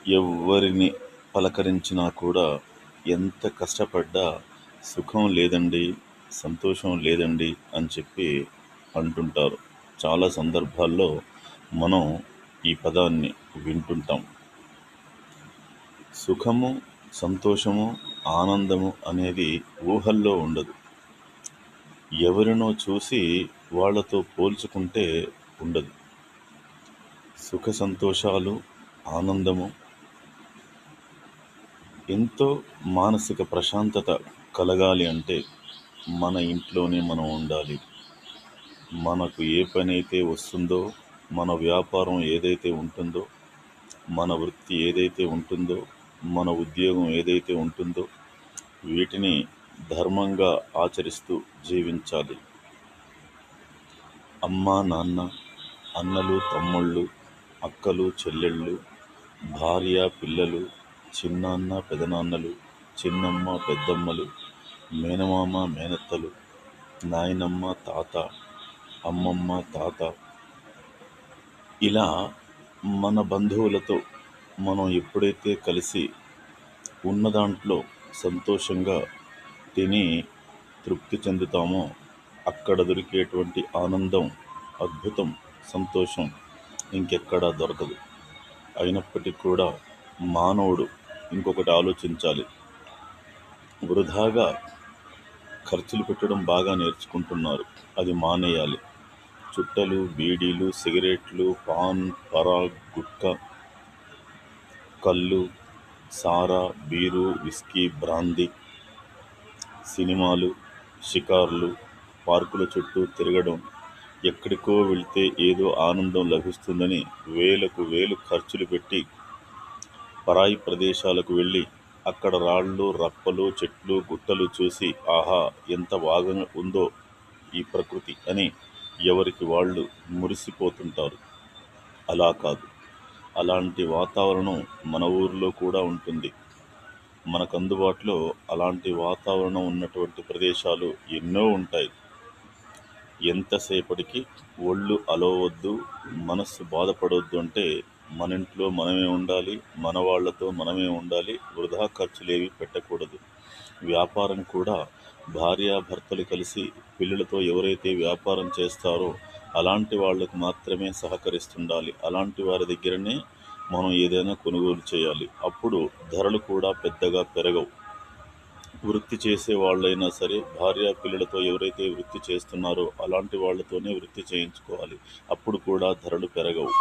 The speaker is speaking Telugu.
ఎవ్వరిని పలకరించినా కూడా ఎంత కష్టపడ్డా సుఖం లేదండి, సంతోషం లేదండి అని చెప్పి అంటుంటారు. చాలా సందర్భాల్లో మనం ఈ పదాన్ని వింటుంటాం. సుఖము, సంతోషము, ఆనందము అనేది ఊహల్లో ఉండదు. ఎవరినో చూసి వాళ్ళతో పోల్చుకుంటే ఉండదు. సుఖ సంతోషాలు, ఆనందము ఎంతో మానసిక ప్రశాంతత కలగాలి అంటే మన ఇంట్లోనే మనం ఉండాలి. మనకు ఏ పనైతే వస్తుందో, మన వ్యాపారం ఏదైతే ఉంటుందో, మన వృత్తి ఏదైతే ఉంటుందో, మన ఉద్యోగం ఏదైతే ఉంటుందో వీటిని ధర్మంగా ఆచరిస్తూ జీవించాలి. అమ్మా, నాన్న, అన్నలు, తమ్ముళ్ళు, అక్కలు, చెల్లెళ్ళు, భార్య, పిల్లలు, చిన్నాన్న, పెదనాన్నలు, చిన్నమ్మ, పెద్దమ్మలు, మేనమామ, మేనత్తలు, నాయనమ్మ, తాత, అమ్మమ్మ, తాత ఇలా మన బంధువులతో మనం ఎప్పుడైతే కలిసి ఉన్న దాంట్లో సంతోషంగా తిని తృప్తి చెందుతామో అక్కడ దొరికేటువంటి ఆనందం, అద్భుతం, సంతోషం ఇంకెక్కడా దొరకదు. అయినప్పటికీ కూడా మానవుడు ఇంకొకటి ఆలోచించాలి. వృధాగా ఖర్చులు పెట్టడం బాగా నేర్చుకుంటున్నారు. అది మానేయాలి. చుట్టలు, బీడీలు, సిగరెట్లు, పాన్, పరాగ్, గుట్కా, కళ్ళు, సారా, బీరు, విస్కీ, బ్రాందీ, సినిమాలు, షికార్లు, పార్కుల చుట్టూ తిరగడం, ఎక్కడికో వెళ్తే ఏదో ఆనందం లభిస్తుందని వేలకు వేలు ఖర్చులు పెట్టి పరాయి ప్రదేశాలకు వెళ్ళి అక్కడ రాళ్ళు, రప్పలు, చెట్లు, గుట్టలు చూసి ఆహా! ఎంత బాగా ఉందో ఈ ప్రకృతి అని ఎవరికి వాళ్ళు మురిసిపోతుంటారు. అలా కాదు. అలాంటి వాతావరణం మన ఊరిలో కూడా ఉంటుంది. మనకు అందుబాటులో అలాంటి వాతావరణం ఉన్నటువంటి ప్రదేశాలు ఎన్నో ఉంటాయి. ఎంతసేపటికి ఒళ్ళు అలవవద్దు, మనస్సు బాధపడొద్దు అంటే మన ఇంట్లో మనమే ఉండాలి, మన వాళ్ళతో మనమే ఉండాలి, వృధా ఖర్చులేవి పెట్టకూడదు. వ్యాపారం కూడా భార్యాభర్తలు కలిసి పిల్లలతో ఎవరైతే వ్యాపారం చేస్తారో అలాంటి వాళ్ళకు మాత్రమే సహకరిస్తుండాలి. అలాంటి వారి దగ్గరనే మనం ఏదైనా కొనుగోలు చేయాలి. అప్పుడు ధరలు కూడా పెద్దగా పెరగవు. వృత్తి చేసే వాళ్ళైనా సరే భార్య పిల్లలతో ఎవరైతే వృత్తి చేస్తున్నారో అలాంటి వాళ్ళతోనే వృత్తి చేయించుకోవాలి. అప్పుడు కూడా ధరలు పెరగవు.